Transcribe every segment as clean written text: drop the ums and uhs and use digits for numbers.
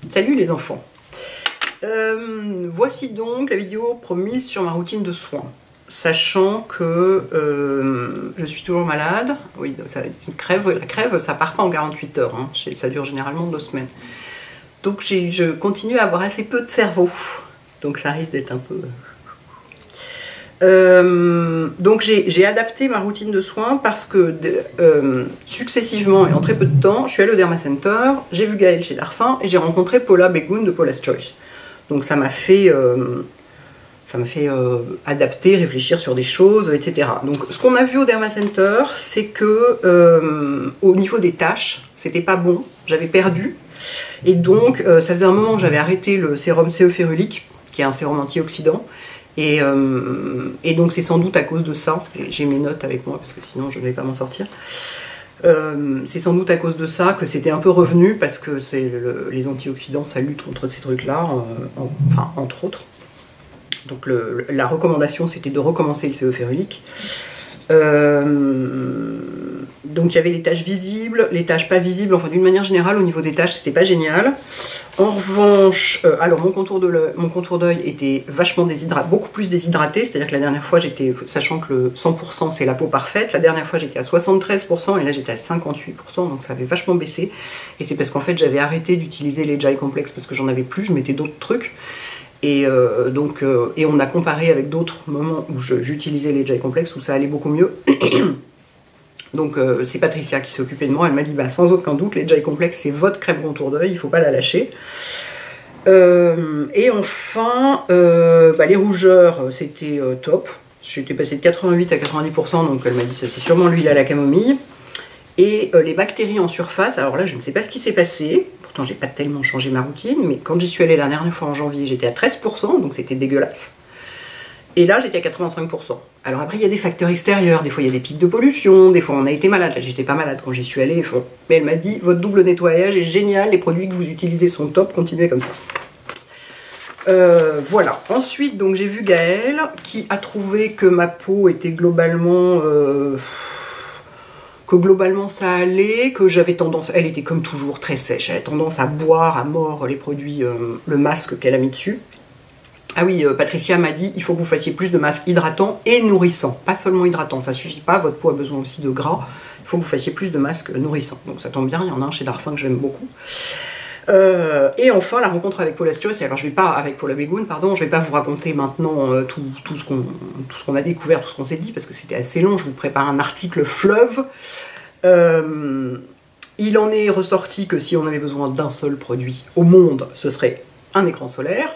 Salut les enfants. Voici donc la vidéo promise sur ma routine de soins. Sachant que je suis toujours malade. Oui, ça, une crève, la crève, ça part pas en 48 heures. Hein. Ça dure généralement 2 semaines. Donc je continue à avoir assez peu de cerveau. Donc ça risque d'être un peu... donc j'ai adapté ma routine de soins parce que successivement et en très peu de temps, je suis allée au Derma Center, j'ai vu Gaëlle chez Darphin et j'ai rencontré Paula Begoun de Paula's Choice. Donc ça m'a fait adapter, réfléchir sur des choses, etc. Donc ce qu'on a vu au Derma Center, c'est que au niveau des taches, c'était pas bon, j'avais perdu. Et donc ça faisait un moment que j'avais arrêté le sérum CE Férulique, qui est un sérum antioxydant. Et donc c'est sans doute à cause de ça, j'ai mes notes avec moi parce que sinon je ne vais pas m'en sortir. C'est sans doute à cause de ça que c'était un peu revenu, parce que les antioxydants ça lutte contre ces trucs-là, enfin entre autres. Donc la recommandation c'était de recommencer le CE Férulique. Donc il y avait les taches visibles, les taches pas visibles, enfin d'une manière générale au niveau des taches c'était pas génial. En revanche, alors mon contour d'œil était vachement déshydraté, beaucoup plus déshydraté, c'est-à-dire que la dernière fois j'étais, sachant que le 100% c'est la peau parfaite, la dernière fois j'étais à 73% et là j'étais à 58%, donc ça avait vachement baissé. Et c'est parce qu'en fait j'avais arrêté d'utiliser les Jai Complex parce que j'en avais plus, je mettais d'autres trucs. Et on a comparé avec d'autres moments où j'utilisais les Jai Complex où ça allait beaucoup mieux. Donc c'est Patricia qui s'est occupée de moi, elle m'a dit bah, sans aucun doute les Jai Complex c'est votre crème contour d'œil, il ne faut pas la lâcher. Et enfin les rougeurs c'était top, j'étais passée de 88 à 90%, donc elle m'a dit ça c'est sûrement l'huile à la camomille. Et les bactéries en surface, alors là je ne sais pas ce qui s'est passé, pourtant j'ai pas tellement changé ma routine, mais quand j'y suis allée la dernière fois en janvier j'étais à 13%, donc c'était dégueulasse. Et là j'étais à 85%. Alors après il y a des facteurs extérieurs, des fois il y a des pics de pollution, des fois on a été malade, là j'étais pas malade quand j'y suis allée, mais elle m'a dit votre double nettoyage est génial, les produits que vous utilisez sont top, continuez comme ça. Voilà, ensuite donc j'ai vu Gaëlle qui a trouvé que ma peau était globalement... que globalement ça allait, que j'avais tendance, elle était comme toujours très sèche, elle avait tendance à boire à mort les produits, le masque qu'elle a mis dessus. Ah oui, Patricia m'a dit, il faut que vous fassiez plus de masques hydratants et nourrissants, pas seulement hydratants, ça suffit pas, votre peau a besoin aussi de gras, il faut que vous fassiez plus de masques nourrissants. Donc ça tombe bien, il y en a un chez Darphin que j'aime beaucoup. Et enfin la rencontre avec Paula's Choice. Alors je vais pas, avec Paula Begoun, pardon, je vais pas vous raconter maintenant tout ce qu'on a découvert, tout ce qu'on s'est dit, parce que c'était assez long, je vous prépare un article fleuve. Il en est ressorti que si on avait besoin d'un seul produit au monde, ce serait un écran solaire,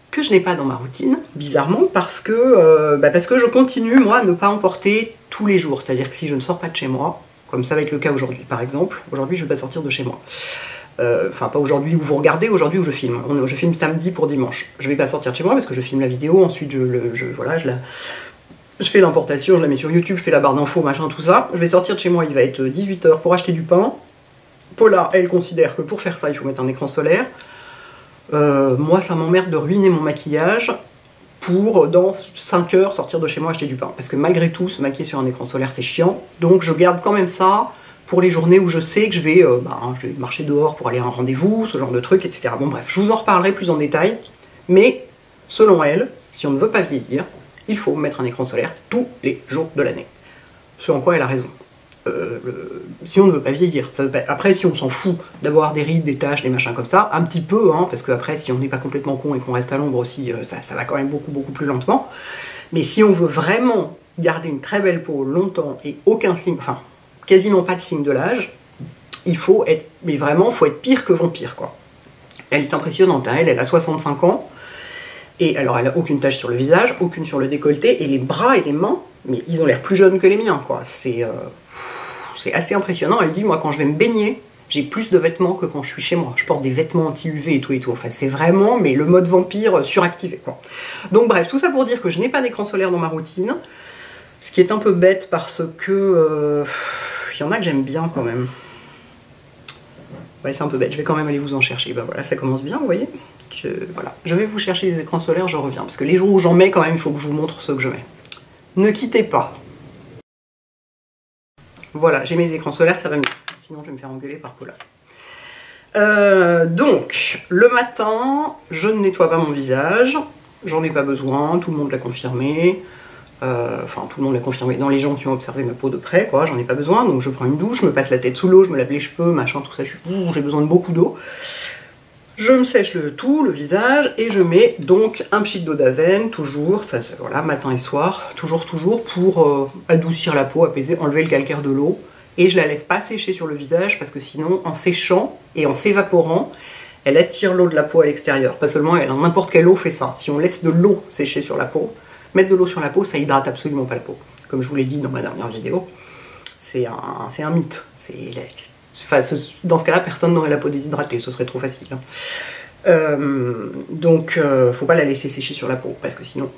que je n'ai pas dans ma routine, bizarrement, parce que je continue, moi, à ne pas en porter tous les jours. C'est-à-dire que si je ne sors pas de chez moi, comme ça va être le cas aujourd'hui, par exemple, aujourd'hui je ne vais pas sortir de chez moi. Enfin pas aujourd'hui où vous regardez, aujourd'hui où je filme. Je filme samedi pour dimanche. Je vais pas sortir de chez moi parce que je filme la vidéo, ensuite je fais l'importation, je la mets sur YouTube, je fais la barre d'infos, machin, tout ça. Je vais sortir de chez moi, il va être 18 h pour acheter du pain. Paula, elle considère que pour faire ça, il faut mettre un écran solaire. Moi, ça m'emmerde de ruiner mon maquillage pour, dans 5 heures, sortir de chez moi acheter du pain. Parce que malgré tout, se maquiller sur un écran solaire, c'est chiant. Donc je garde quand même ça pour les journées où je sais que je vais marcher dehors pour aller à un rendez-vous, ce genre de trucs, etc. Bon bref, je vous en reparlerai plus en détail, mais selon elle, si on ne veut pas vieillir, il faut mettre un écran solaire tous les jours de l'année. Ce en quoi elle a raison. Si on ne veut pas vieillir, après si on s'en fout d'avoir des rides, des taches, des machins comme ça, un petit peu, hein, parce que après si on n'est pas complètement con et qu'on reste à l'ombre aussi, ça va quand même beaucoup plus lentement. Mais si on veut vraiment garder une très belle peau longtemps et aucun signe, enfin quasiment pas de signe de l'âge, il faut être, mais vraiment, il faut être pire que vampire, quoi. Elle est impressionnante, hein, elle a 65 ans, et alors elle a aucune tache sur le visage, aucune sur le décolleté, et les bras et les mains, mais ils ont l'air plus jeunes que les miens, quoi. C'est assez impressionnant. Elle dit, moi, quand je vais me baigner, j'ai plus de vêtements que quand je suis chez moi. Je porte des vêtements anti-UV et tout. Enfin, c'est vraiment, mais le mode vampire suractivé, quoi. Donc bref, tout ça pour dire que je n'ai pas d'écran solaire dans ma routine, ce qui est un peu bête parce que... il y en a que j'aime bien quand même. Ouais, c'est un peu bête, je vais quand même aller vous en chercher. Ben voilà, ça commence bien, vous voyez. Voilà. Je vais vous chercher les écrans solaires, je reviens. Parce que les jours où j'en mets, quand même, il faut que je vous montre ceux que je mets. Ne quittez pas. Voilà, j'ai mes écrans solaires, ça va mieux. Sinon, je vais me faire engueuler par Paula. Donc, le matin, je ne nettoie pas mon visage. J'en ai pas besoin, tout le monde l'a confirmé. Enfin, tout le monde l'a confirmé dans les gens qui ont observé ma peau de près, quoi. J'en ai pas besoin, donc je prends une douche, je me passe la tête sous l'eau, je me lave les cheveux, machin, tout ça. J'ai besoin de beaucoup d'eau. Je me sèche le visage, et je mets donc un pchit d'eau d'Aven, toujours, ça, voilà, matin et soir, toujours, pour adoucir la peau, apaiser, enlever le calcaire de l'eau. Et je la laisse pas sécher sur le visage, parce que sinon, en séchant et en s'évaporant, elle attire l'eau de la peau à l'extérieur. Pas seulement elle, n'importe quelle eau fait ça. Si on laisse de l'eau sécher sur la peau, mettre de l'eau sur la peau, ça hydrate absolument pas la peau. Comme je vous l'ai dit dans ma dernière vidéo, c'est un mythe. Dans ce cas-là, personne n'aurait la peau déshydratée, ce serait trop facile. Donc, faut pas la laisser sécher sur la peau, parce que sinon,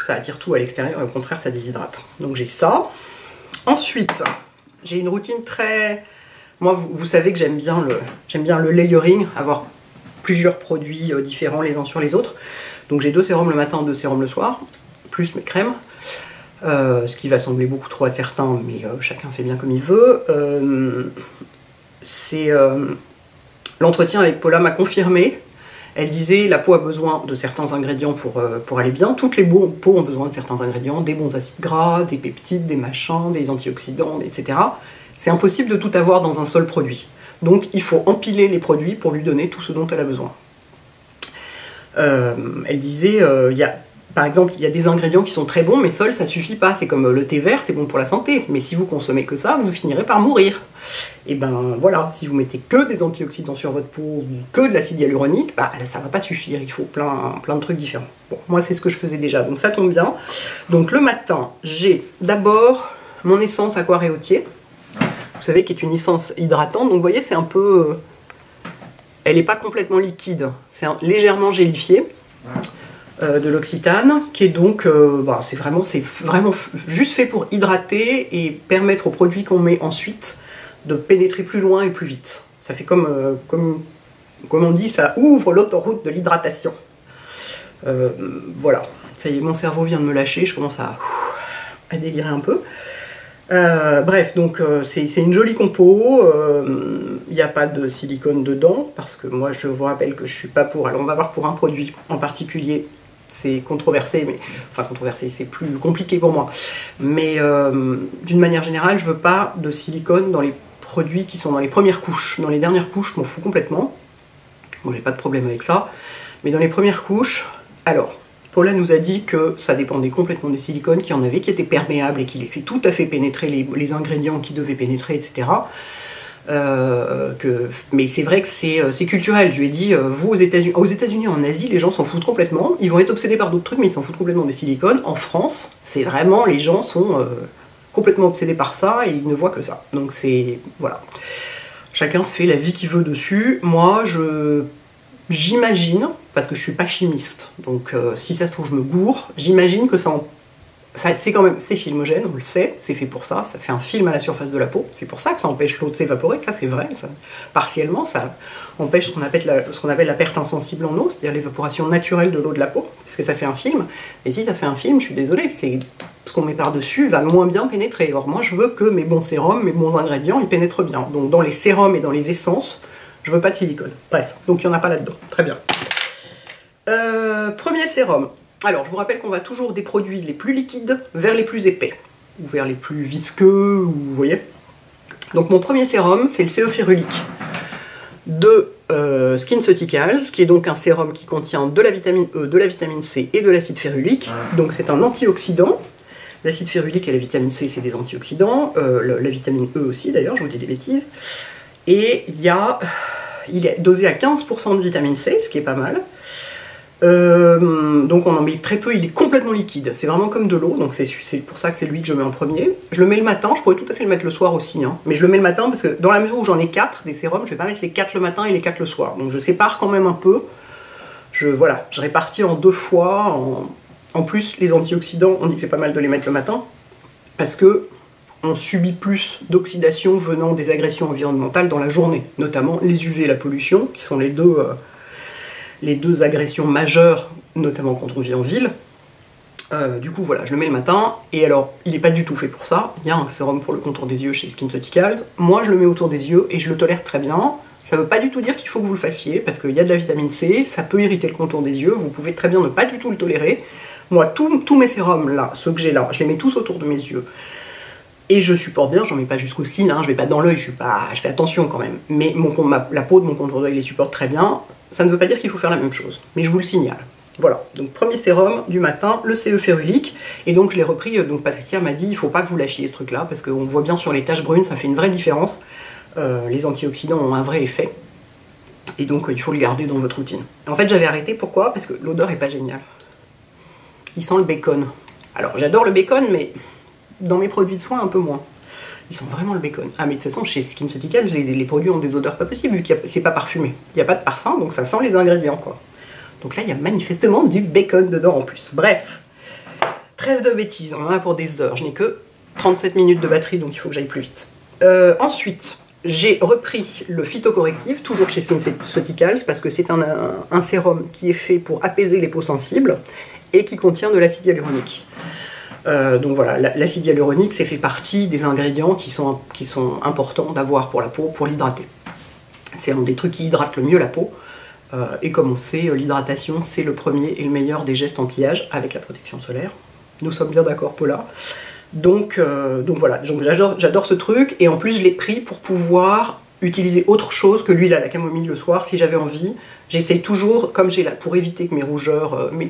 ça attire tout à l'extérieur, et au contraire, ça déshydrate. Donc j'ai ça. Ensuite, j'ai une routine très... Moi, vous savez que j'aime bien le layering, avoir plusieurs produits différents les uns sur les autres. Donc j'ai 2 sérums le matin, 2 sérums le soir, plus mes crèmes. Ce qui va sembler beaucoup trop à certains, mais chacun fait bien comme il veut. L'entretien avec Paula m'a confirmé. Elle disait la peau a besoin de certains ingrédients pour aller bien. Toutes les peaux ont besoin de certains ingrédients, des bons acides gras, des peptides, des machins, des antioxydants, etc. C'est impossible de tout avoir dans un seul produit. Donc il faut empiler les produits pour lui donner tout ce dont elle a besoin. Elle disait, par exemple, il y a des ingrédients qui sont très bons, mais seul ça suffit pas. C'est comme le thé vert, c'est bon pour la santé, mais si vous consommez que ça, vous finirez par mourir. Et ben voilà, si vous mettez que des antioxydants sur votre peau, ou que de l'acide hyaluronique, bah ça va pas suffire, il faut plein de trucs différents. Bon, moi c'est ce que je faisais déjà, donc ça tombe bien. Donc le matin, j'ai d'abord mon essence aqua Réautier, vous savez, qui est une essence hydratante, donc vous voyez, c'est un peu... elle n'est pas complètement liquide, c'est légèrement gélifié. De l'Occitane, qui est donc, c'est vraiment juste fait pour hydrater et permettre aux produits qu'on met ensuite de pénétrer plus loin et plus vite. Ça fait comme on dit, ça ouvre l'autoroute de l'hydratation. Voilà, ça y est, mon cerveau vient de me lâcher, je commence à délirer un peu. Bref, donc c'est une jolie compo, il n'y a pas de silicone dedans, parce que moi je vous rappelle que je suis pas pour, alors on va voir pour un produit en particulier, c'est controversé, c'est plus compliqué pour moi, mais d'une manière générale, je veux pas de silicone dans les produits qui sont dans les premières couches. Dans les dernières couches, je m'en fous complètement, bon j'ai pas de problème avec ça, mais dans les premières couches, alors... Paula nous a dit que ça dépendait complètement des silicones, qu'il y en avait qui étaient perméables et qui laissaient tout à fait pénétrer les ingrédients qui devaient pénétrer, etc. Mais c'est vrai que c'est culturel. Je lui ai dit, vous aux États-Unis, en Asie, les gens s'en foutent complètement. Ils vont être obsédés par d'autres trucs, mais ils s'en foutent complètement des silicones. En France, c'est vraiment, les gens sont complètement obsédés par ça et ils ne voient que ça. Donc c'est, voilà. Chacun se fait la vie qu'il veut dessus. Moi, j'imagine, parce que je suis pas chimiste, donc si ça se trouve je me gourre, j'imagine que c'est filmogène, on le sait, c'est fait pour ça fait un film à la surface de la peau, c'est pour ça que ça empêche l'eau de s'évaporer, ça c'est vrai, partiellement ça empêche ce qu'on appelle la perte insensible en eau, c'est-à-dire l'évaporation naturelle de l'eau de la peau, parce que ça fait un film, et si ça fait un film, je suis désolée, ce qu'on met par-dessus va moins bien pénétrer, or moi je veux que mes bons sérums, mes bons ingrédients, ils pénètrent bien, donc dans les sérums et dans les essences, je veux pas de silicone. Bref, donc il n'y en a pas là-dedans. Très bien. Premier sérum. Alors, je vous rappelle qu'on va toujours des produits les plus liquides vers les plus épais. Ou vers les plus visqueux, ou vous voyez. Donc mon premier sérum, c'est le CO Ferulic de SkinCeuticals, qui est donc un sérum qui contient de la vitamine E, de la vitamine C et de l'acide férulique. Donc c'est un antioxydant. L'acide férulique et la vitamine C, c'est des antioxydants. La vitamine E aussi, d'ailleurs, je vous dis des bêtises. Et il est dosé à 15% de vitamine C, ce qui est pas mal. Donc on en met très peu, il est complètement liquide. C'est vraiment comme de l'eau, donc c'est pour ça que c'est lui que je mets en premier. Je le mets le matin, je pourrais tout à fait le mettre le soir aussi, hein. Mais je le mets le matin parce que dans la mesure où j'en ai 4 des sérums, je vais pas mettre les 4 le matin et les 4 le soir. Donc je sépare quand même un peu. Je répartis en 2 fois. En plus, les antioxydants, on dit que c'est pas mal de les mettre le matin, parce que on subit plus d'oxydation venant des agressions environnementales dans la journée, notamment les UV et la pollution, qui sont les deux agressions majeures, notamment quand on vit en ville. Du coup, voilà, je le mets le matin, et alors, il n'est pas du tout fait pour ça. Il y a un sérum pour le contour des yeux chez SkinCeuticals. Moi, je le mets autour des yeux, et je le tolère très bien. Ça ne veut pas du tout dire qu'il faut que vous le fassiez, parce qu'il y a de la vitamine C, ça peut irriter le contour des yeux, vous pouvez très bien ne pas du tout le tolérer. Moi, tous mes sérums là, ceux que j'ai là, je les mets tous autour de mes yeux. Et je supporte bien, j'en mets pas jusqu'au cils, hein, je vais pas dans l'œil, je fais attention quand même. Mais la peau de mon contour d'œil les supporte très bien. Ça ne veut pas dire qu'il faut faire la même chose, mais je vous le signale. Voilà, donc premier sérum du matin, le CE férulique. Et donc je l'ai repris, donc Patricia m'a dit, il faut pas que vous lâchiez ce truc-là, parce qu'on voit bien sur les taches brunes, ça fait une vraie différence. Les antioxydants ont un vrai effet. Et donc il faut le garder dans votre routine. En fait j'avais arrêté, pourquoi? Parce que l'odeur est pas géniale. Il sent le bacon. Alors j'adore le bacon, mais dans mes produits de soins un peu moins. Ils sont vraiment le bacon. Ah mais de toute façon chez SkinCeuticals, les produits ont des odeurs pas possibles, vu que c'est pas parfumé. Il n'y a pas de parfum, donc ça sent les ingrédients quoi. Donc là il y a manifestement du bacon dedans en plus. Bref, trêve de bêtises, on en a pour des heures. Je n'ai que 37 minutes de batterie, donc il faut que j'aille plus vite. Ensuite, j'ai repris le phytocorrectif, toujours chez SkinCeuticals, parce que c'est un sérum qui est fait pour apaiser les peaux sensibles et qui contient de l'acide hyaluronique. Donc voilà, l'acide hyaluronique, c'est fait partie des ingrédients qui sont importants d'avoir pour la peau, pour l'hydrater. C'est un des trucs qui hydrate le mieux la peau. Et comme on sait, l'hydratation, c'est le premier et le meilleur des gestes anti-âge avec la protection solaire. Nous sommes bien d'accord, Paula. Donc voilà, j'adore ce truc. Et en plus, je l'ai pris pour pouvoir utiliser autre chose que l'huile à la camomille le soir, si j'avais envie. J'essaye toujours, comme j'ai là, pour éviter que mes rougeurs, mes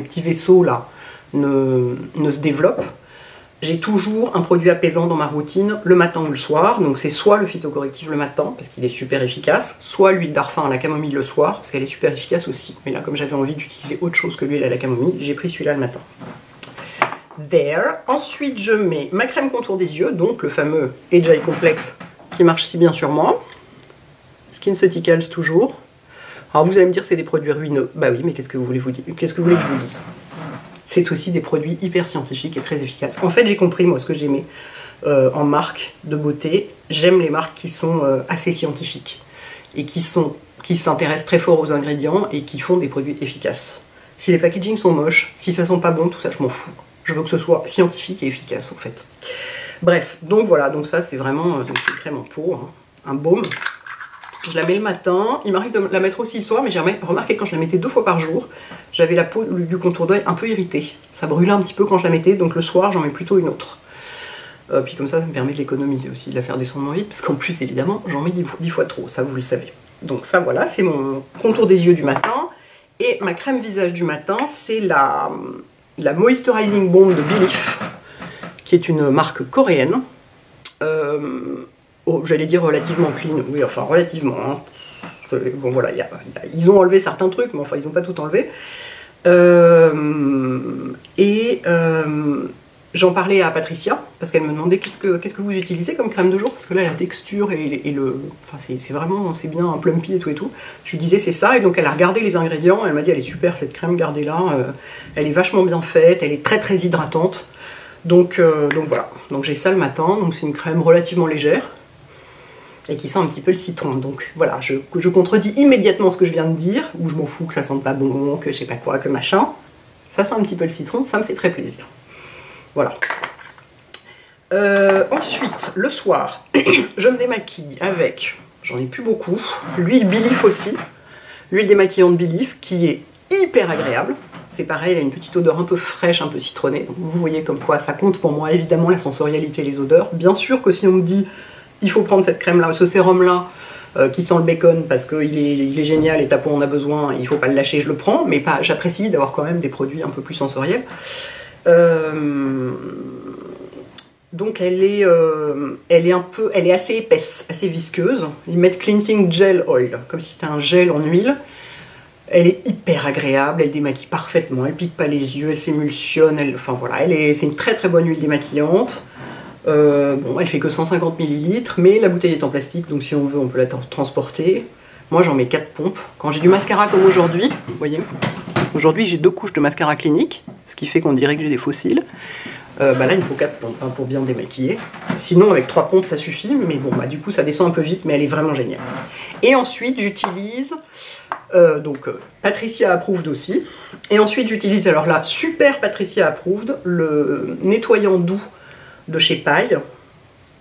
petits vaisseaux là, ne se développent, j'ai toujours un produit apaisant dans ma routine le matin ou le soir. Donc c'est soit le phytocorrectif le matin, parce qu'il est super efficace, soit l'huile d'arfin à la camomille le soir, parce qu'elle est super efficace aussi. Mais là, comme j'avais envie d'utiliser autre chose que l'huile à la camomille, j'ai pris celui-là le matin. There. Ensuite, je mets ma crème contour des yeux, donc le fameux Agile Complex qui marche si bien sur moi. SkinCeuticals toujours. Alors vous allez me dire c'est des produits ruineux. Bah oui, mais qu'est-ce que vous voulez que je vous dise? C'est aussi des produits hyper scientifiques et très efficaces. En fait, j'ai compris moi ce que j'aimais en marque de beauté. J'aime les marques qui sont assez scientifiques et qui s'intéressent très fort aux ingrédients et qui font des produits efficaces. Si les packagings sont moches, si ça sent pas bon, tout ça je m'en fous. Je veux que ce soit scientifique et efficace en fait. Bref, donc voilà, donc ça c'est vraiment une crème en peau, hein, un baume. Je la mets le matin, il m'arrive de la mettre aussi le soir, mais j'ai remarqué quand je la mettais 2 fois par jour, j'avais la peau du contour d'œil un peu irritée. Ça brûlait un petit peu quand je la mettais, donc le soir j'en mets plutôt une autre. Puis comme ça me permet de l'économiser aussi, de la faire descendre moins vite, parce qu'en plus évidemment j'en mets 10 fois trop, ça vous le savez. Donc ça voilà, c'est mon contour des yeux du matin. Et ma crème visage du matin, c'est la Moisturizing Balm de Belif, qui est une marque coréenne. J'allais dire relativement clean, oui, enfin relativement. Hein. Bon voilà, ils ont enlevé certains trucs, mais enfin ils n'ont pas tout enlevé. J'en parlais à Patricia, parce qu'elle me demandait qu'est-ce que vous utilisez comme crème de jour, parce que là la texture enfin c'est vraiment, c'est bien un plumpy et tout. Je lui disais c'est ça, et donc elle a regardé les ingrédients, elle m'a dit elle est super cette crème, gardez-la, elle est vachement bien faite, elle est très très hydratante. Donc voilà, donc j'ai ça le matin, donc c'est une crème relativement légère, et qui sent un petit peu le citron. Donc voilà, je contredis immédiatement ce que je viens de dire, où je m'en fous que ça sente pas bon, que je sais pas quoi, que machin. Ça sent un petit peu le citron, ça me fait très plaisir. Voilà. Ensuite, le soir, je me démaquille avec, j'en ai plus beaucoup, l'huile Belif aussi, l'huile démaquillante Belif, qui est hyper agréable. C'est pareil, elle a une petite odeur un peu fraîche, un peu citronnée. Donc vous voyez comme quoi ça compte pour moi, évidemment, la sensorialité et les odeurs. Bien sûr que si on me dit, il faut prendre cette crème-là, ce sérum-là, qui sent le bacon parce qu'il est génial et ta peau en a besoin, il ne faut pas le lâcher, je le prends, mais j'apprécie d'avoir quand même des produits un peu plus sensoriels. Donc elle est assez épaisse, assez visqueuse. Ils mettent Cleansing Gel Oil, comme si c'était un gel en huile. Elle est hyper agréable, elle démaquille parfaitement, elle pique pas les yeux, elle s'émulsionne, enfin voilà, c'est une très très bonne huile démaquillante. Bon, elle fait que 150 ml, mais la bouteille est en plastique, donc si on veut, on peut la transporter. Moi, j'en mets 4 pompes. Quand j'ai du mascara comme aujourd'hui, vous voyez, aujourd'hui j'ai 2 couches de mascara clinique, ce qui fait qu'on dirait que j'ai des faux cils. Là, il me faut 4 pompes hein, pour bien démaquiller. Sinon, avec 3 pompes, ça suffit, mais bon, du coup, ça descend un peu vite, mais elle est vraiment géniale. Et ensuite, j'utilise, Patricia Approved aussi. Et ensuite, j'utilise, alors là, super Patricia Approved, le nettoyant doux de chez Paille,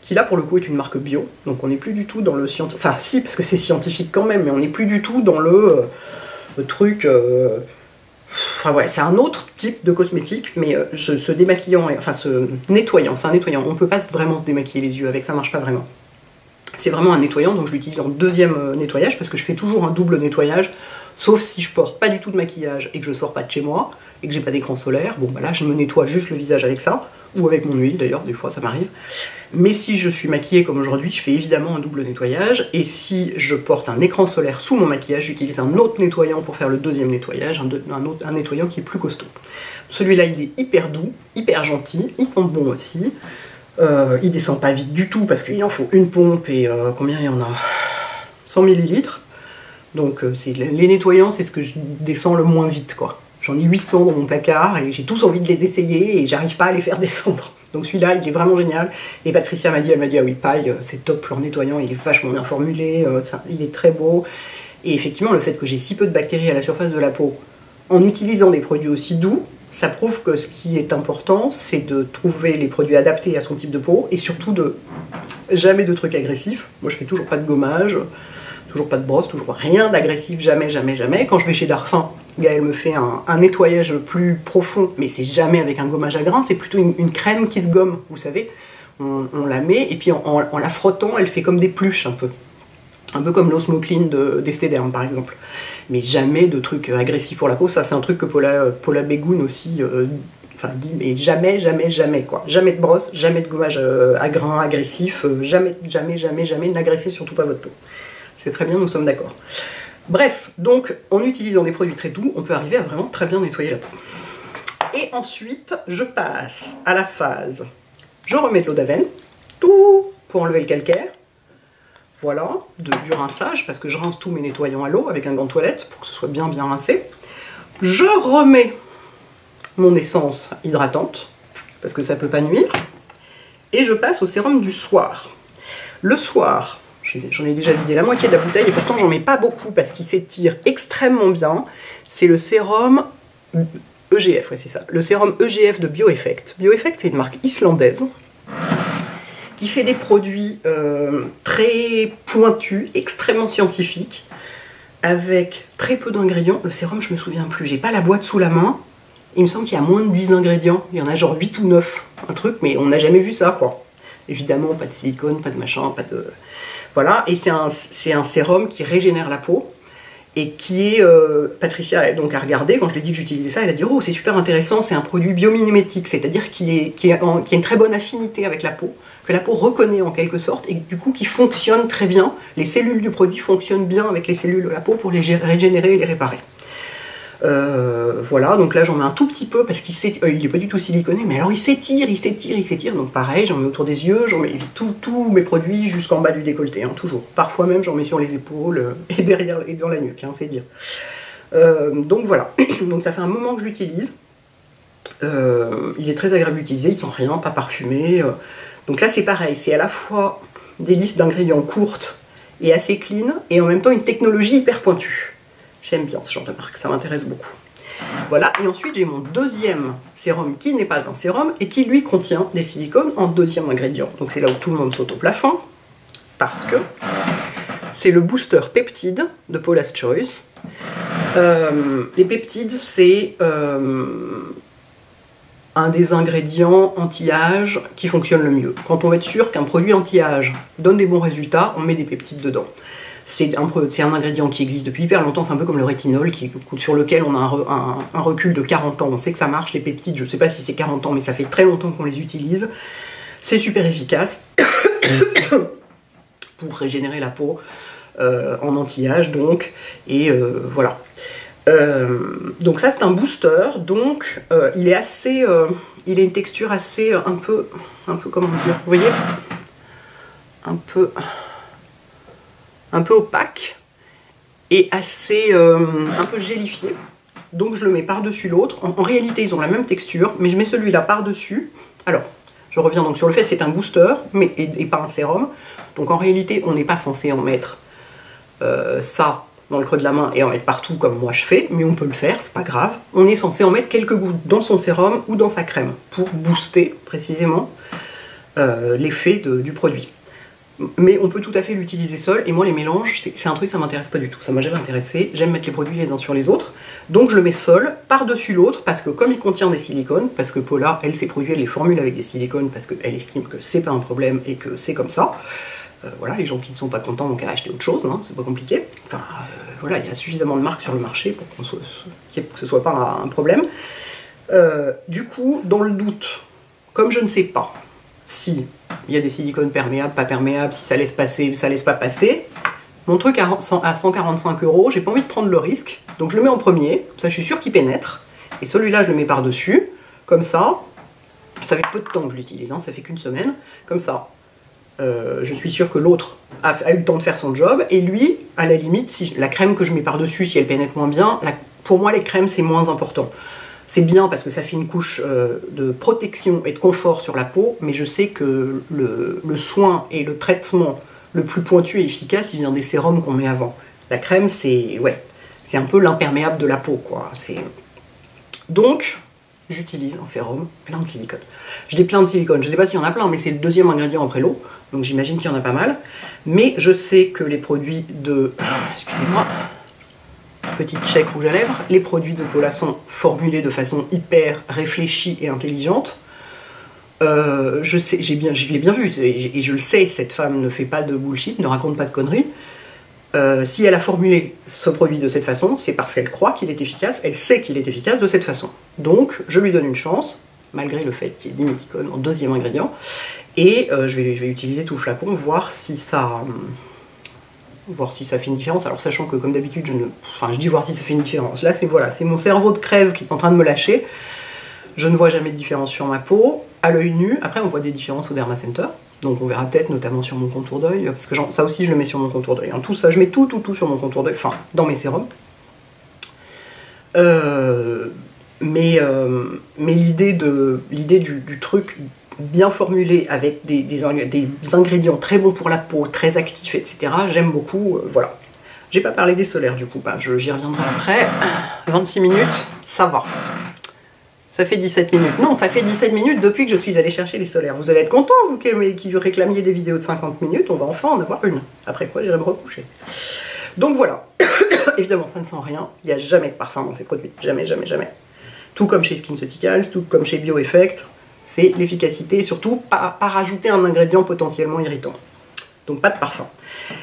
qui là pour le coup est une marque bio, donc on n'est plus du tout dans le scientifique, enfin si, parce que c'est scientifique quand même, mais on n'est plus du tout dans le truc... Enfin ouais, c'est un autre type de cosmétique, mais ce démaquillant, enfin ce nettoyant, c'est un nettoyant, on peut pas vraiment se démaquiller les yeux avec, ça marche pas vraiment. C'est vraiment un nettoyant, donc je l'utilise en deuxième nettoyage, parce que je fais toujours un double nettoyage, sauf si je porte pas du tout de maquillage et que je sors pas de chez moi, et que j'ai pas d'écran solaire, bon bah là je me nettoie juste le visage avec ça, ou avec mon huile d'ailleurs, des fois ça m'arrive. Mais si je suis maquillée comme aujourd'hui, je fais évidemment un double nettoyage, et si je porte un écran solaire sous mon maquillage, j'utilise un autre nettoyant pour faire le deuxième nettoyage, un nettoyant qui est plus costaud. Celui-là il est hyper doux, hyper gentil, il sent bon aussi. Il descend pas vite du tout parce qu'il en faut une pompe et combien il y en a 100 ml. Donc les nettoyants, c'est ce que je descends le moins vite, quoi. J'en ai 800 dans mon placard et j'ai tous envie de les essayer et j'arrive pas à les faire descendre. Donc celui-là, il est vraiment génial. Et Patricia m'a dit, elle m'a dit, ah oui, paille, c'est top leur nettoyant, il est vachement bien formulé, il est très beau. Et effectivement, le fait que j'ai si peu de bactéries à la surface de la peau, en utilisant des produits aussi doux, ça prouve que ce qui est important, c'est de trouver les produits adaptés à son type de peau et surtout de jamais de trucs agressifs. Moi, je fais toujours pas de gommage, toujours pas de brosse, toujours rien d'agressif, jamais, jamais, jamais. Quand je vais chez Darphin, Gaëlle me fait un nettoyage plus profond, mais c'est jamais avec un gommage à grains, c'est plutôt une crème qui se gomme, vous savez. On la met et puis en la frottant, elle fait comme des pluches un peu. Un peu comme l'Osmo Clean d'Esthederm par exemple. Mais jamais de trucs agressifs pour la peau. Ça, c'est un truc que Paula Begoun aussi dit, mais jamais, jamais, jamais, quoi. Jamais de brosse, jamais de gommage à grains agressif, jamais, jamais, jamais, jamais n'agressez surtout pas votre peau. C'est très bien, nous sommes d'accord. Bref, donc, en utilisant des produits très doux, on peut arriver à vraiment très bien nettoyer la peau. Et ensuite, je passe à la phase. Je remets de l'eau d'Aven, tout pour enlever le calcaire. Voilà, du rinçage, parce que je rince tous mes nettoyants à l'eau avec un gant de toilette pour que ce soit bien bien rincé. Je remets mon essence hydratante, parce que ça ne peut pas nuire. Et je passe au sérum du soir. Le soir, j'en ai déjà vidé la moitié de la bouteille, et pourtant j'en mets pas beaucoup, parce qu'il s'étire extrêmement bien. C'est le sérum EGF, ouais c'est ça. Le sérum EGF de Bioeffect. Bioeffect, c'est une marque islandaise, qui fait des produits très pointus, extrêmement scientifiques, avec très peu d'ingrédients. Le sérum, je me souviens plus, j'ai pas la boîte sous la main. Il me semble qu'il y a moins de 10 ingrédients, il y en a genre 8 ou 9, un truc, mais on n'a jamais vu ça, quoi. Évidemment, pas de silicone, pas de machin, pas de... Voilà, et c'est un sérum qui régénère la peau, et qui est... Patricia donc a regardé, quand je lui ai dit que j'utilisais ça, elle a dit « Oh, c'est super intéressant, c'est un produit biomimétique, c'est-à-dire qui a une très bonne affinité avec la peau, que la peau reconnaît en quelque sorte, et du coup qui fonctionne très bien, les cellules du produit fonctionnent bien avec les cellules de la peau pour les régénérer et les réparer. » Voilà, donc là j'en mets un tout petit peu parce qu'il n'est pas du tout siliconé, mais alors il s'étire, donc pareil, j'en mets autour des yeux, j'en mets tous mes produits jusqu'en bas du décolleté, hein, toujours. Parfois même j'en mets sur les épaules et derrière et dans la nuque, hein, c'est dire. Donc voilà, donc ça fait un moment que je l'utilise. Il est très agréable d'utiliser, il sent rien, pas parfumé. Donc là c'est pareil, c'est à la fois des listes d'ingrédients courtes et assez clean, et en même temps une technologie hyper pointue. J'aime bien ce genre de marque, ça m'intéresse beaucoup. Voilà, et ensuite j'ai mon deuxième sérum qui n'est pas un sérum et qui lui contient des silicones en deuxième ingrédient. Donc c'est là où tout le monde saute au plafond, parce que c'est le booster peptide de Paula's Choice. Les peptides, c'est un des ingrédients anti-âge qui fonctionne le mieux. Quand on veut être sûr qu'un produit anti-âge donne des bons résultats, on met des peptides dedans. C'est un ingrédient qui existe depuis hyper longtemps, c'est un peu comme le rétinol, sur lequel on a un recul de 40 ans. On sait que ça marche, les peptides, je ne sais pas si c'est 40 ans, mais ça fait très longtemps qu'on les utilise. C'est super efficace pour régénérer la peau en anti-âge, donc, et voilà. Donc ça, c'est un booster, donc il est assez... il a une texture assez, un peu, comment dire, vous voyez, un peu opaque et assez un peu gélifié. Donc je le mets par-dessus l'autre. En réalité, ils ont la même texture, mais je mets celui-là par-dessus. Alors, je reviens donc sur le fait que c'est un booster, mais et pas un sérum. Donc en réalité, on n'est pas censé en mettre ça dans le creux de la main et en mettre partout comme moi je fais, mais on peut le faire, c'est pas grave. On est censé en mettre quelques gouttes dans son sérum ou dans sa crème pour booster précisément l'effet du produit. Mais on peut tout à fait l'utiliser seul, et moi les mélanges, c'est un truc, ça m'intéresse pas du tout, ça m'a jamais intéressé, j'aime mettre les produits les uns sur les autres, donc je le mets seul, par-dessus l'autre, parce que comme il contient des silicones, parce que Paula, elle, ses produits, elle les formule avec des silicones, parce qu'elle estime que c'est pas un problème, et que c'est comme ça, voilà, les gens qui ne sont pas contents n'ont qu'à acheter autre chose, hein, c'est pas compliqué, enfin, voilà, il y a suffisamment de marques sur le marché pour que ce soit pas un problème. Du coup, dans le doute, comme je ne sais pas si il y a des silicones perméables, pas perméables, si ça laisse passer, ça laisse pas passer, mon truc à 145 €, j'ai pas envie de prendre le risque, donc je le mets en premier, comme ça je suis sûre qu'il pénètre, et celui-là je le mets par-dessus, comme ça fait peu de temps que je l'utilise, hein, ça fait qu'une semaine, comme ça, je suis sûre que l'autre a eu le temps de faire son job, et lui, à la limite, si la crème que je mets par-dessus, si elle pénètre moins bien, pour moi les crèmes c'est moins important. C'est bien parce que ça fait une couche de protection et de confort sur la peau, mais je sais que le soin et le traitement le plus pointu et efficace, il vient des sérums qu'on met avant. La crème, c'est un peu l'imperméable de la peau, quoi. Donc, j'utilise un sérum plein de silicone. Je dis plein de silicone, je ne sais pas s'il y en a plein, mais c'est le deuxième ingrédient après l'eau, donc j'imagine qu'il y en a pas mal. Mais je sais que les produits de... excusez-moi... Petite chèque rouge à lèvres, les produits de Paula sont formulés de façon hyper réfléchie et intelligente. Je l'ai bien vu, et je le sais, cette femme ne fait pas de bullshit, ne raconte pas de conneries. Si elle a formulé ce produit de cette façon, c'est parce qu'elle croit qu'il est efficace, elle sait qu'il est efficace de cette façon. Donc, je lui donne une chance, malgré le fait qu'il y ait diméthicone en deuxième ingrédient, et je vais utiliser tout le flacon, voir si ça fait une différence, alors sachant que comme d'habitude, je dis voir si ça fait une différence, là c'est mon cerveau de crève qui est en train de me lâcher, je ne vois jamais de différence sur ma peau, à l'œil nu, après on voit des différences au Derma Center, donc on verra peut-être notamment sur mon contour d'œil, parce que ça aussi je le mets sur mon contour d'œil, hein. Tout ça, je mets tout sur mon contour d'œil, enfin dans mes sérums. Mais l'idée du truc bien formulé avec des ingrédients très bons pour la peau, très actifs, etc. J'aime beaucoup, voilà. J'ai pas parlé des solaires du coup, j'y reviendrai après. 26 minutes, ça va. Ça fait 17 minutes. Non, ça fait 17 minutes depuis que je suis allée chercher les solaires. Vous allez être contents, vous qui réclamiez des vidéos de 50 minutes, on va enfin en avoir une. Après quoi, j'irai me recoucher. Donc voilà. Évidemment, ça ne sent rien. Il n'y a jamais de parfum dans ces produits. Jamais, jamais, jamais. Tout comme chez SkinCeuticals, tout comme chez Bioeffect. C'est l'efficacité, et surtout pas rajouter un ingrédient potentiellement irritant. Donc pas de parfum.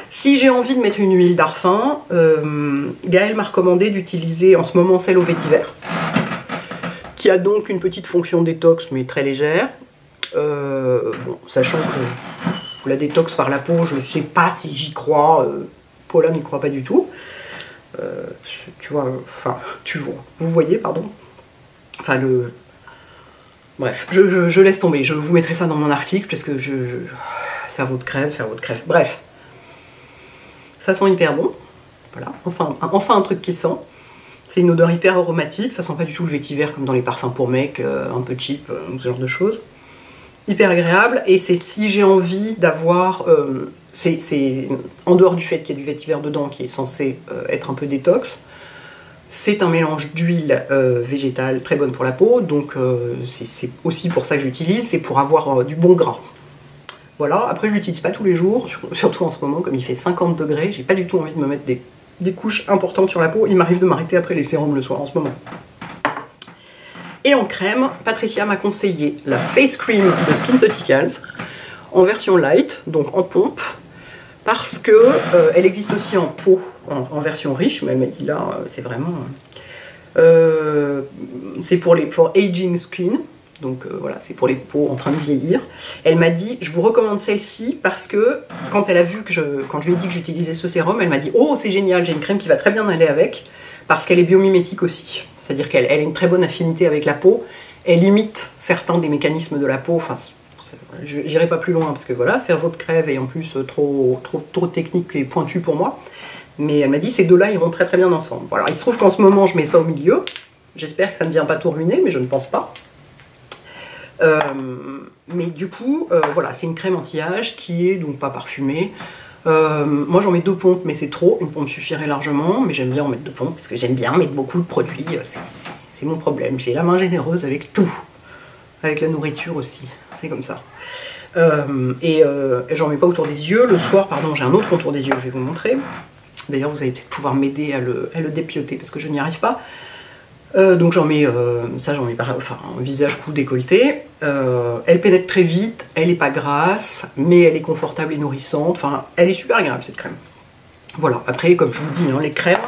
Si j'ai envie de mettre une huile d'arfin, Gaëlle m'a recommandé d'utiliser en ce moment celle au vétiver, qui a donc une petite fonction détox, mais très légère. Bon, sachant que la détox par la peau, je ne sais pas si j'y crois, Paula n'y croit pas du tout. Tu vois, vous voyez, pardon. Enfin, bref, je laisse tomber, je vous mettrai ça dans mon article parce que cerveau de crève. Bref, ça sent hyper bon, voilà, enfin un truc qui sent. C'est une odeur hyper aromatique, ça sent pas du tout le vétiver comme dans les parfums pour mecs, un peu cheap, ce genre de choses. Hyper agréable, et c'est si j'ai envie d'avoir... c'est en dehors du fait qu'il y a du vétiver dedans qui est censé être un peu détox, c'est un mélange d'huile végétale très bonne pour la peau, donc c'est aussi pour ça que j'utilise, c'est pour avoir du bon gras. Voilà, après je l'utilise pas tous les jours, surtout en ce moment, comme il fait 50 degrés, j'ai pas du tout envie de me mettre des couches importantes sur la peau, il m'arrive de m'arrêter après les sérums le soir en ce moment. Et en crème, Patricia m'a conseillé la Face Cream de SkinCeuticals, en version light, donc en pompe, parce que elle existe aussi en pot, en version riche, mais elle m'a dit là, c'est vraiment... c'est pour aging skin, donc voilà, c'est pour les peaux en train de vieillir. Elle m'a dit, je vous recommande celle-ci parce que quand elle a vu que quand je lui ai dit que j'utilisais ce sérum, elle m'a dit, oh c'est génial, j'ai une crème qui va très bien aller avec, parce qu'elle est biomimétique aussi, c'est-à-dire qu'elle a une très bonne affinité avec la peau, elle imite certains des mécanismes de la peau, enfin, j'irai pas plus loin parce que voilà, cerveau de crève et en plus trop technique et pointu pour moi, mais elle m'a dit ces deux-là iront très très bien ensemble. Voilà, il se trouve qu'en ce moment je mets ça au milieu, j'espère que ça ne vient pas tout ruiner, mais je ne pense pas. Mais du coup, voilà, c'est une crème anti-âge qui est donc pas parfumée. Moi j'en mets 2 pompes, mais c'est trop, une pompe suffirait largement, mais j'aime bien en mettre 2 pompes parce que j'aime bien mettre beaucoup de produits, c'est mon problème, j'ai la main généreuse avec tout, avec la nourriture aussi, c'est comme ça. J'en mets pas autour des yeux. Le soir, pardon, j'ai un autre contour des yeux que je vais vous montrer. D'ailleurs, vous allez peut-être pouvoir m'aider à le dépioter parce que je n'y arrive pas. Donc j'en mets, j'en mets enfin, visage, cou, décolleté. Elle pénètre très vite, elle n'est pas grasse, mais elle est confortable et nourrissante. Enfin, elle est super agréable cette crème. Voilà, après, comme je vous dis, hein, les crèmes,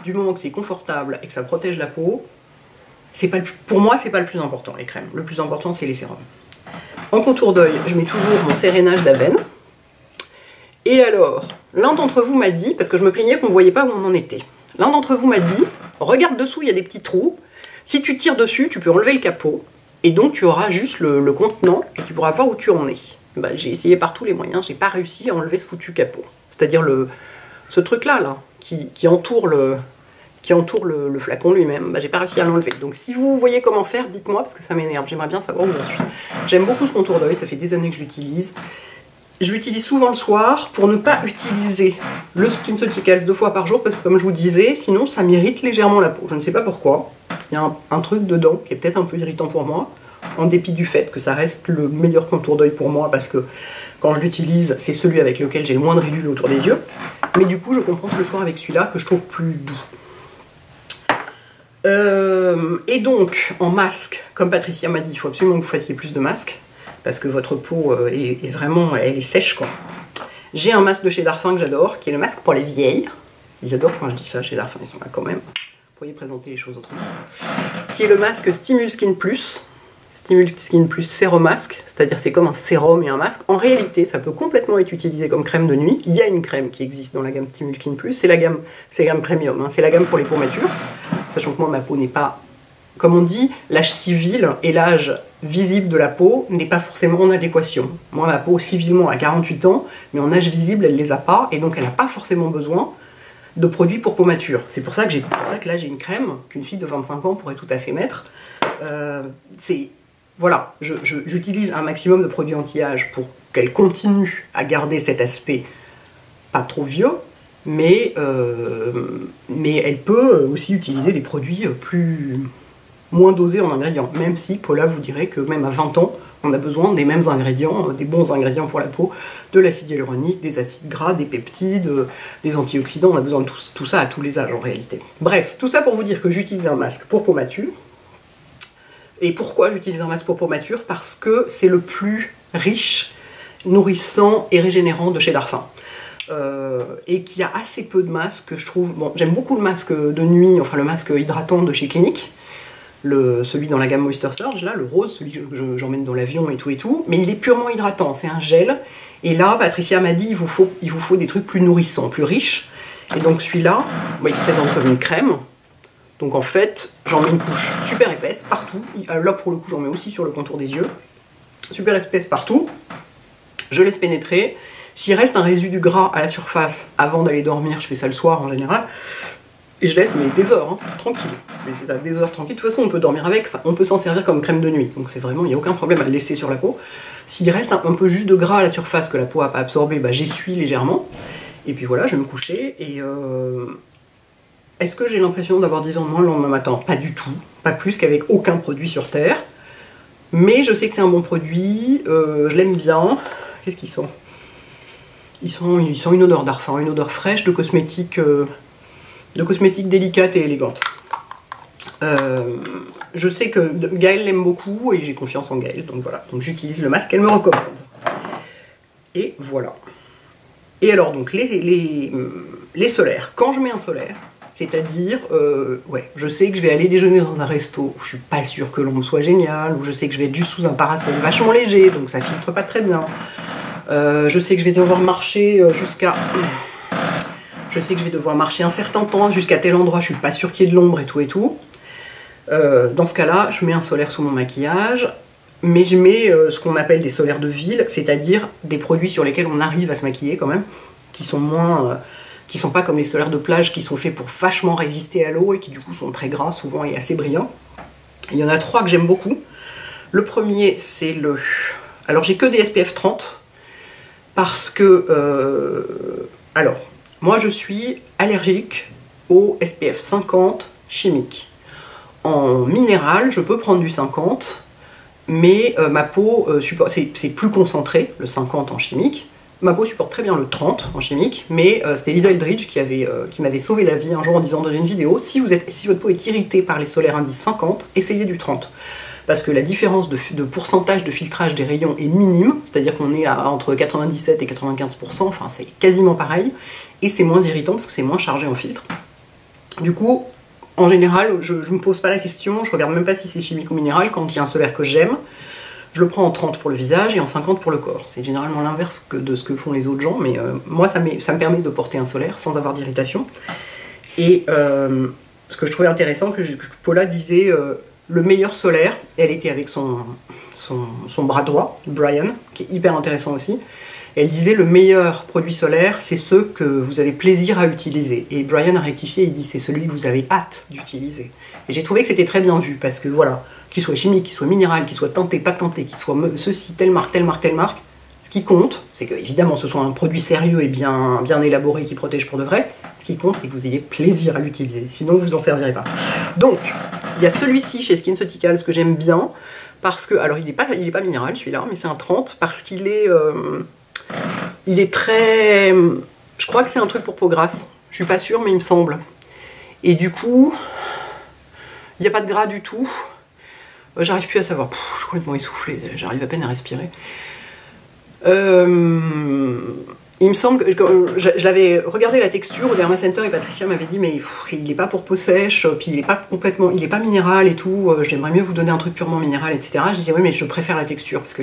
du moment que c'est confortable et que ça protège la peau, pour moi, c'est pas le plus important, les crèmes. Le plus important, c'est les sérums. En contour d'œil, je mets toujours mon sérénage d'Aven. Et alors, l'un d'entre vous m'a dit, parce que je me plaignais qu'on ne voyait pas où on en était, l'un d'entre vous m'a dit, regarde dessous, il y a des petits trous. Si tu tires dessus, tu peux enlever le capot. Et donc, tu auras juste le contenant et tu pourras voir où tu en es. Bah, j'ai essayé par tous les moyens, j'ai pas réussi à enlever ce foutu capot. C'est-à-dire ce truc-là, là, qui entoure le flacon lui-même, bah, j'ai pas réussi à l'enlever. Donc si vous voyez comment faire, dites-moi, parce que ça m'énerve, j'aimerais bien savoir où j'en suis. J'aime beaucoup ce contour d'œil, ça fait des années que je l'utilise. Je l'utilise souvent le soir pour ne pas utiliser le SkinCeuticals 2 fois par jour, parce que comme je vous disais, sinon ça m'irrite légèrement la peau. Je ne sais pas pourquoi. Il y a un truc dedans qui est peut-être un peu irritant pour moi, en dépit du fait que ça reste le meilleur contour d'œil pour moi, parce que quand je l'utilise, c'est celui avec lequel j'ai le moins de ridules autour des yeux. Mais du coup, je compense le soir avec celui-là, que je trouve plus doux. Et donc, en masque, comme Patricia m'a dit, il faut absolument que vous fassiez plus de masques, parce que votre peau est vraiment, elle est sèche, quoi. J'ai un masque de chez Darphin que j'adore, qui est le masque pour les vieilles. Ils adorent quand je dis ça chez Darphin, ils sont là quand même. Vous pourriez présenter les choses autrement. Qui est le masque Stimul Skin Plus. Stimul Skin Plus Sérum Masque, c'est-à-dire c'est comme un sérum et un masque. En réalité, ça peut complètement être utilisé comme crème de nuit. Il y a une crème qui existe dans la gamme Stimul Skin Plus, c'est la gamme premium, hein. C'est la gamme pour les peaux matures. Sachant que moi, ma peau n'est pas, comme on dit, l'âge civil et l'âge visible de la peau n'est pas forcément en adéquation. Moi, ma peau, civilement, a 48 ans, mais en âge visible, elle ne les a pas, et donc elle n'a pas forcément besoin de produits pour peau mature. C'est pour ça que là, j'ai une crème qu'une fille de 25 ans pourrait tout à fait mettre. Voilà, j'utilise un maximum de produits anti-âge pour qu'elle continue à garder cet aspect pas trop vieux, mais elle peut aussi utiliser des produits moins dosés en ingrédients, même si Paula vous dirait que même à 20 ans, on a besoin des mêmes ingrédients, des bons ingrédients pour la peau, de l'acide hyaluronique, des acides gras, des peptides, des antioxydants, on a besoin de tout ça à tous les âges en réalité. Bref, tout ça pour vous dire que j'utilise un masque pour peau mature. Et pourquoi j'utilise un masque pour peau mature? Parce que c'est le plus riche, nourrissant et régénérant de chez Darphin. Et qu'il y a assez peu de masques que je trouve... Bon, j'aime beaucoup le masque de nuit, enfin le masque hydratant de chez Clinique, celui dans la gamme Moisture Surge, là, le rose, celui que j'emmène dans l'avion et tout, mais il est purement hydratant, c'est un gel. Et là, Patricia m'a dit, il vous faut des trucs plus nourrissants, plus riches. Et donc celui-là, il se présente comme une crème. Donc en fait, j'en mets une couche super épaisse partout. Là, pour le coup, j'en mets aussi sur le contour des yeux. Super épaisse partout. Je laisse pénétrer. S'il reste un résidu gras à la surface avant d'aller dormir, je fais ça le soir en général, et je laisse des heures, hein, tranquille. Mais c'est ça, des heures tranquille. De toute façon, on peut dormir avec, on peut s'en servir comme crème de nuit. Donc c'est vraiment, il n'y a aucun problème à le laisser sur la peau. S'il reste un peu juste de gras à la surface que la peau n'a pas absorbé, bah, j'essuie légèrement. Et puis voilà, je vais me coucher. Et est-ce que j'ai l'impression d'avoir 10 ans de moins le lendemain matin? Pas du tout. Pas plus qu'avec aucun produit sur Terre. Mais je sais que c'est un bon produit. Je l'aime bien. Qu'est-ce qu'ils sont? Ils sont une odeur Darphin, une odeur fraîche de cosmétique délicate et élégante. Je sais que Gaëlle l'aime beaucoup et j'ai confiance en Gaëlle, donc voilà. Donc j'utilise le masque qu'elle me recommande. Et voilà. Et alors donc les solaires. Quand je mets un solaire, c'est-à-dire, ouais, je sais que je vais aller déjeuner dans un resto où je suis pas sûre que l'ombre soit géniale, où je sais que je vais être juste sous un parasol vachement léger, donc ça filtre pas très bien. Je sais que je vais devoir marcher Je sais que je vais devoir marcher un certain temps jusqu'à tel endroit, je suis pas sûre qu'il y ait de l'ombre et tout. Dans ce cas-là, je mets un solaire sous mon maquillage, mais je mets ce qu'on appelle des solaires de ville, c'est-à-dire des produits sur lesquels on arrive à se maquiller quand même, qui sont moins... qui sont pas comme les solaires de plage qui sont faits pour vachement résister à l'eau et qui du coup sont très gras souvent et assez brillants. Il y en a 3 que j'aime beaucoup. Le premier, c'est le... Alors j'ai que des SPF 30, parce que... alors, moi je suis allergique au SPF 50 chimique. En minéral, je peux prendre du 50, mais ma peau supporte, c'est plus concentré, le 50 en chimique. Ma peau supporte très bien le 30 en chimique, mais c'était Lisa Eldridge qui m'avait sauvé la vie un jour en disant dans une vidéo, si votre peau est irritée par les solaires indice 50, essayez du 30. Parce que la différence de pourcentage de filtrage des rayons est minime, c'est-à-dire qu'on est entre 97 et 95%, enfin c'est quasiment pareil, et c'est moins irritant parce que c'est moins chargé en filtre. Du coup, en général, je ne me pose pas la question, je regarde même pas si c'est chimique ou minéral, quand il y a un solaire que j'aime, je le prends en 30 pour le visage et en 50 pour le corps. C'est généralement l'inverse de ce que font les autres gens, mais moi ça me permet de porter un solaire sans avoir d'irritation. Et ce que je trouvais intéressant, que Paula disait... le meilleur solaire, elle était avec son bras droit, Brian, qui est hyper intéressant aussi. Elle disait le meilleur produit solaire, c'est ceux que vous avez plaisir à utiliser. Et Brian a rectifié, il dit c'est celui que vous avez hâte d'utiliser. Et j'ai trouvé que c'était très bien vu, parce que voilà, qu'il soit chimique, qu'il soit minéral, qu'il soit teinté, pas teinté, qu'il soit ceci, telle marque, ce qui compte, c'est que évidemment ce soit un produit sérieux et bien élaboré qui protège pour de vrai. Ce qui compte, c'est que vous ayez plaisir à l'utiliser, sinon vous en servirez pas. Donc, il y a celui-ci chez SkinCeuticals que j'aime bien, parce que, alors il est pas minéral celui-là, mais c'est un 30, parce qu'il est, il est très... Je crois que c'est un truc pour peau grasse, je suis pas sûre, mais il me semble. Et du coup, il n'y a pas de gras du tout. J'arrive plus à savoir, je suis complètement essoufflée, j'arrive à peine à respirer. Il me semble que je l'avais regardé la texture au Derma Center et Patricia m'avait dit mais il n'est pas pour peau sèche, puis il est pas minéral et tout, j'aimerais mieux vous donner un truc purement minéral, etc. Je disais oui mais je préfère la texture parce que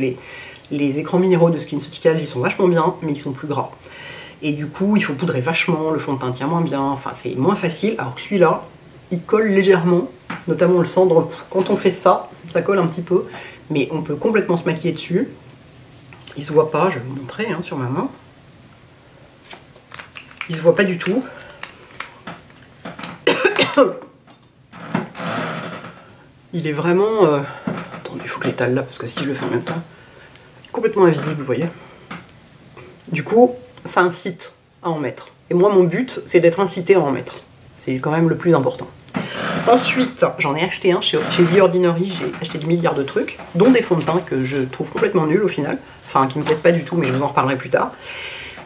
les écrans minéraux de SkinCeuticals ils sont vachement bien mais ils sont plus gras. Et du coup il faut poudrer vachement, le fond de teint tient moins bien, enfin c'est moins facile, alors que celui-là il colle légèrement, notamment on le sent quand on fait ça, ça colle un petit peu, mais on peut complètement se maquiller dessus. Il se voit pas, je vais vous montrer hein, sur ma main. Il se voit pas du tout. Il est vraiment... Attendez, il faut que j'étale là, parce que si je le fais en même temps, il est complètement invisible, vous voyez. Du coup, ça incite à en mettre. Et moi, mon but, c'est d'être incité à en mettre. C'est quand même le plus important. Ensuite, j'en ai acheté un chez The Ordinary, j'ai acheté des milliards de trucs, dont des fonds de teint que je trouve complètement nuls au final, enfin qui me plaisent pas du tout, mais je vous en reparlerai plus tard.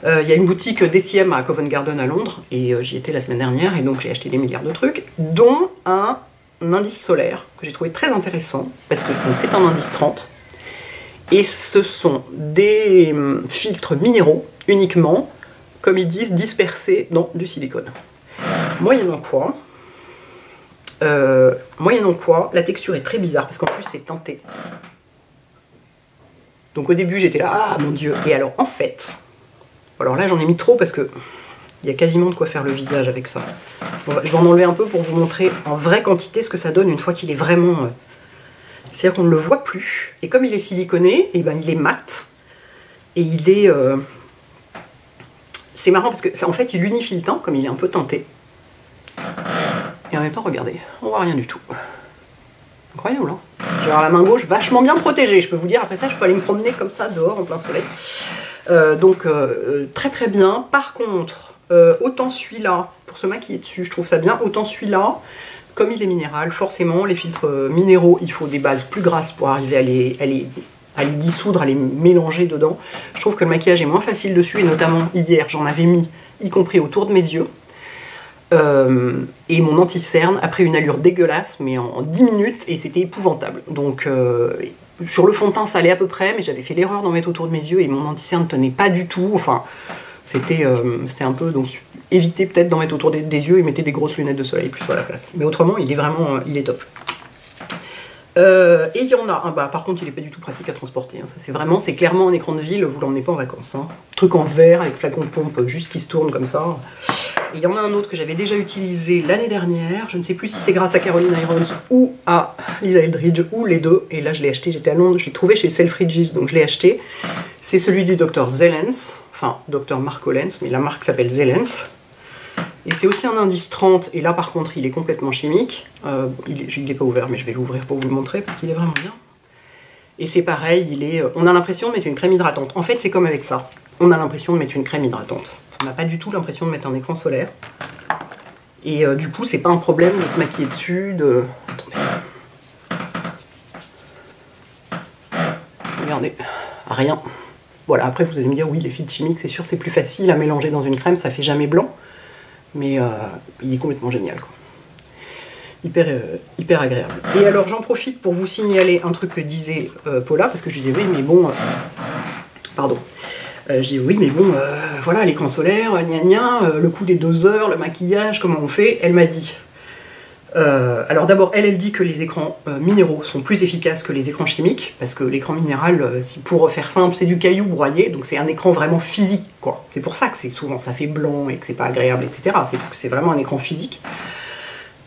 Il y a une boutique DCM à Covent Garden à Londres, et j'y étais la semaine dernière, et donc j'ai acheté des milliards de trucs, dont un indice solaire que j'ai trouvé très intéressant, parce que c'est un indice 30, et ce sont des filtres minéraux uniquement, comme ils disent, dispersés dans du silicone. Moyennant quoi, la texture est très bizarre, parce qu'en plus c'est teinté. Donc au début j'étais là, ah mon dieu, et alors en fait, alors là j'en ai mis trop parce que il y a quasiment de quoi faire le visage avec ça. Je vais en enlever un peu pour vous montrer en vraie quantité ce que ça donne une fois qu'il est vraiment... C'est-à-dire qu'on ne le voit plus, et comme il est siliconé, et ben il est mat, et il est... C'est marrant parce que en fait il unifie le teint, comme il est un peu teinté. Et en même temps, regardez, on voit rien du tout. Incroyable, hein? J'ai la main gauche vachement bien protégée, je peux vous dire. Après ça, je peux aller me promener comme ça, dehors, en plein soleil. Donc, très très bien. Par contre, autant celui-là, pour se maquiller dessus, je trouve ça bien. Autant celui-là, comme il est minéral, forcément, les filtres minéraux, il faut des bases plus grasses pour arriver à les dissoudre, à les mélanger dedans. Je trouve que le maquillage est moins facile dessus, et notamment hier, j'en avais mis, y compris autour de mes yeux. Et mon anti-cerne a pris une allure dégueulasse, mais en 10 minutes, et c'était épouvantable. Donc, sur le fond de teint, ça allait à peu près, mais j'avais fait l'erreur d'en mettre autour de mes yeux, et mon anti-cerne ne tenait pas du tout. Enfin, c'était un peu... Donc, évitez peut-être d'en mettre autour des yeux, et mettez des grosses lunettes de soleil plus à la place. Mais autrement, il est vraiment... il est top. Et il y en a un, par contre il n'est pas du tout pratique à transporter, hein. Ça c'est clairement un écran de ville, vous l'emmenez pas en vacances, hein. Truc en verre avec flacon de pompe juste qui se tourne comme ça. Et il y en a un autre que j'avais déjà utilisé l'année dernière, je ne sais plus si c'est grâce à Caroline Irons ou à Lisa Eldridge ou les deux, et là je l'ai acheté, j'étais à Londres, je l'ai trouvé chez Selfridges, donc je l'ai acheté. C'est celui du Dr Zellens, enfin Dr Marco Lenz, mais la marque s'appelle Zellens. Et c'est aussi un indice 30, et là par contre il est complètement chimique. Il n'est pas ouvert, mais je vais l'ouvrir pour vous le montrer parce qu'il est vraiment bien. Et c'est pareil, on a l'impression de mettre une crème hydratante. En fait c'est comme avec ça, on a l'impression de mettre une crème hydratante. On n'a pas du tout l'impression de mettre un écran solaire. Et du coup c'est pas un problème de se maquiller dessus, Attendez. regardez, rien. Voilà, après vous allez me dire, oui, les filtres chimiques, c'est sûr, c'est plus facile à mélanger dans une crème, ça fait jamais blanc. Mais il est complètement génial, quoi. Hyper agréable. Et alors, j'en profite pour vous signaler un truc que disait Paula, parce que je disais, oui, mais bon... pardon. Je dis, oui, mais bon, voilà, l'écran solaire, gna gna, le coût des doseurs, le maquillage, comment on fait? Elle m'a dit... alors d'abord, elle dit que les écrans minéraux sont plus efficaces que les écrans chimiques, parce que l'écran minéral, si pour faire simple, c'est du caillou broyé, donc c'est un écran vraiment physique, quoi. C'est pour ça que souvent ça fait blanc et que c'est pas agréable, etc. C'est parce que c'est vraiment un écran physique.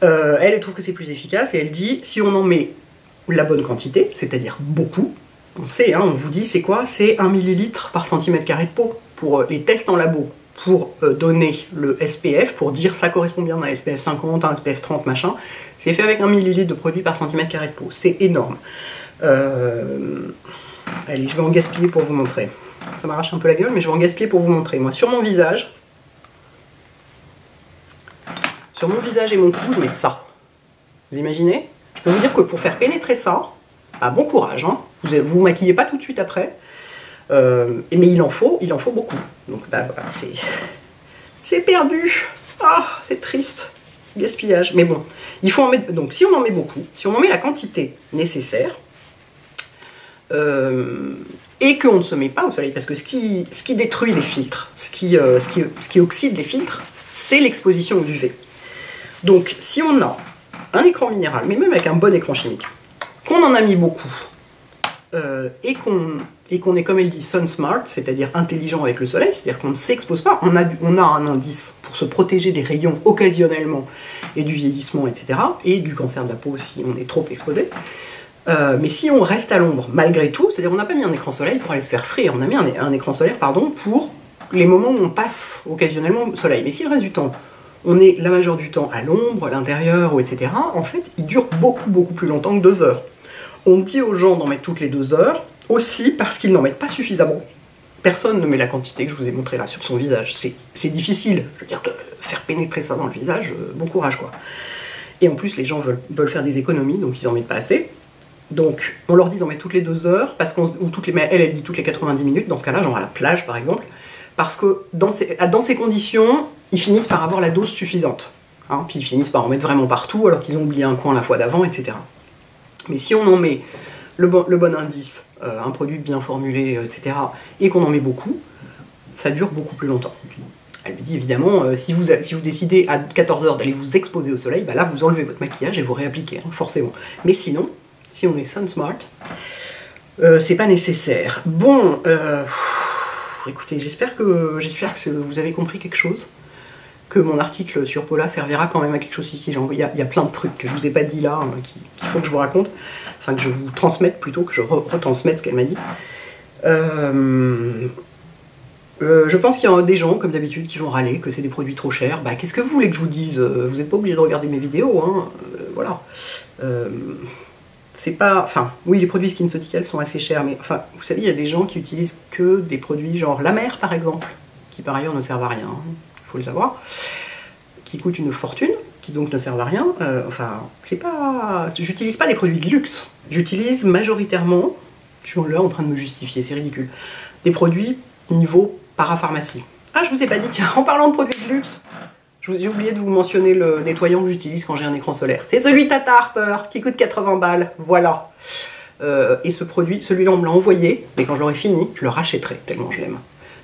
Elle trouve que c'est plus efficace, et elle dit, si on en met la bonne quantité, c'est-à-dire beaucoup, on sait, hein, on vous dit, c'est quoi? C'est 1 millilitre par centimètre carré de peau, pour les tests en labo. Pour donner le SPF, pour dire ça correspond bien à un SPF 50, un SPF 30, machin, c'est fait avec 1 millilitre de produit par centimètre carré de peau. C'est énorme. Allez, je vais en gaspiller pour vous montrer. Ça m'arrache un peu la gueule, mais je vais en gaspiller pour vous montrer. Moi, sur mon visage et mon cou, je mets ça. Vous imaginez? Je peux vous dire que pour faire pénétrer ça, bah, bon courage, hein. Vous vous maquillez pas tout de suite après. Mais il en faut beaucoup. Donc bah, voilà, c'est perdu. Ah, c'est triste. Gaspillage. Mais bon, il faut en mettre. Donc si on en met beaucoup, si on en met la quantité nécessaire, et qu'on ne se met pas au soleil, parce que ce qui détruit les filtres, ce qui oxyde les filtres, c'est l'exposition aux UV. Donc si on a un écran minéral, mais même avec un bon écran chimique, qu'on en a mis beaucoup, et qu'on est, comme elle dit, sun smart, c'est-à-dire intelligent avec le soleil, c'est-à-dire qu'on ne s'expose pas, on a un indice pour se protéger des rayons occasionnellement, et du vieillissement, etc., et du cancer de la peau si on est trop exposé. Mais si on reste à l'ombre, malgré tout, c'est-à-dire on n'a pas mis un écran soleil pour aller se faire frire, on a mis un écran solaire, pardon, pour les moments où on passe occasionnellement au soleil. Mais si le reste du temps, on est la majeure du temps à l'ombre, à l'intérieur, etc., en fait, il dure beaucoup plus longtemps que 2 heures. On dit aux gens d'en mettre toutes les 2 heures, aussi parce qu'ils n'en mettent pas suffisamment. Personne ne met la quantité que je vous ai montrée là sur son visage. C'est difficile, je veux dire, de faire pénétrer ça dans le visage, bon courage, quoi. Et en plus, les gens veulent faire des économies, donc ils n'en mettent pas assez. Donc, on leur dit d'en mettre toutes les 2 heures, parce elle dit toutes les 90 minutes, dans ce cas-là, genre à la plage, par exemple, parce que dans ces conditions, ils finissent par avoir la dose suffisante. Hein, puis ils finissent par en mettre vraiment partout, alors qu'ils ont oublié un coin la fois d'avant, etc. Mais si on en met le bon indice, un produit bien formulé, etc., et qu'on en met beaucoup, ça dure beaucoup plus longtemps. Elle me dit évidemment, si vous décidez à 14 heures d'aller vous exposer au soleil, bah là vous enlevez votre maquillage et vous réappliquez, hein, forcément. Mais sinon, si on est sun smart, c'est pas nécessaire. Bon, écoutez, j'espère que vous avez compris quelque chose, que mon article sur Paula servira quand même à quelque chose ici. Il y a plein de trucs que je vous ai pas dit là, hein, qu'il faut que je vous raconte, enfin que je vous transmette plutôt, que je retransmette ce qu'elle m'a dit. Je pense qu'il y a des gens, comme d'habitude, qui vont râler que c'est des produits trop chers. Bah, qu'est-ce que vous voulez que je vous dise? Vous n'êtes pas obligé de regarder mes vidéos, hein. Voilà. C'est pas... Enfin, oui, les produits SkinCeuticals sont assez chers, mais enfin, vous savez, il y a des gens qui utilisent que des produits genre la mer, par exemple, qui par ailleurs ne servent à rien, il faut le savoir, qui coûtent une fortune, qui donc ne servent à rien. Enfin, c'est pas... J'utilise pas des produits de luxe. J'utilise majoritairement, je suis là en train de me justifier, c'est ridicule, des produits niveau parapharmacie. Ah, je vous ai pas dit, tiens, en parlant de produits de luxe, j'ai oublié de vous mentionner le nettoyant que j'utilise quand j'ai un écran solaire. C'est celui Tata Harper, qui coûte 80 balles, voilà. Et ce produit, celui-là on me l'a envoyé, mais quand je l'aurai fini, je le rachèterai, tellement je l'aime.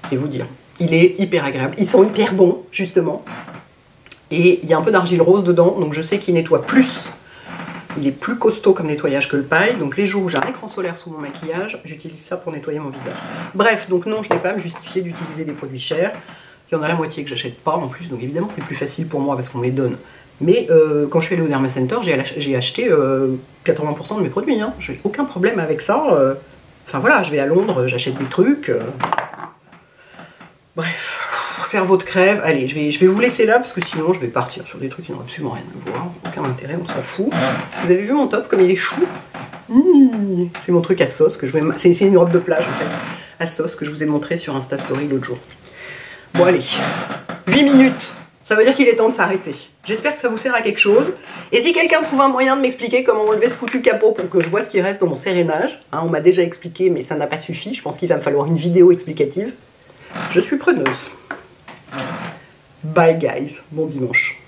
C'est vous dire. Il est hyper agréable, ils sont hyper bons, justement. Et il y a un peu d'argile rose dedans, donc je sais qu'il nettoie plus. Il est plus costaud comme nettoyage que le paille, donc les jours où j'ai un écran solaire sous mon maquillage, j'utilise ça pour nettoyer mon visage. Bref, donc non, je n'ai pas à me justifier d'utiliser des produits chers. Il y en a la moitié que j'achète pas en plus, donc évidemment c'est plus facile pour moi parce qu'on me les donne. Mais quand je suis allée au Derma Center, j'ai acheté 80% de mes produits, hein. J'ai aucun problème avec ça. Enfin voilà, je vais à Londres, j'achète des trucs. Bref, cerveau de crève. Allez, je vais vous laisser là parce que sinon je vais partir sur des trucs qui n'ont absolument rien à voir. Aucun intérêt, on s'en fout. Vous avez vu mon top comme il est chou? C'est mon truc à sauce que je vais... C'est une robe de plage en fait, à sauce que je vous ai montré sur Insta Story l'autre jour. Bon allez, 8 minutes. Ça veut dire qu'il est temps de s'arrêter. J'espère que ça vous sert à quelque chose. Et si quelqu'un trouve un moyen de m'expliquer comment enlever ce foutu capot pour que je vois ce qui reste dans mon sérénage, hein, on m'a déjà expliqué mais ça n'a pas suffi, je pense qu'il va me falloir une vidéo explicative, je suis preneuse. Bye guys, bon dimanche.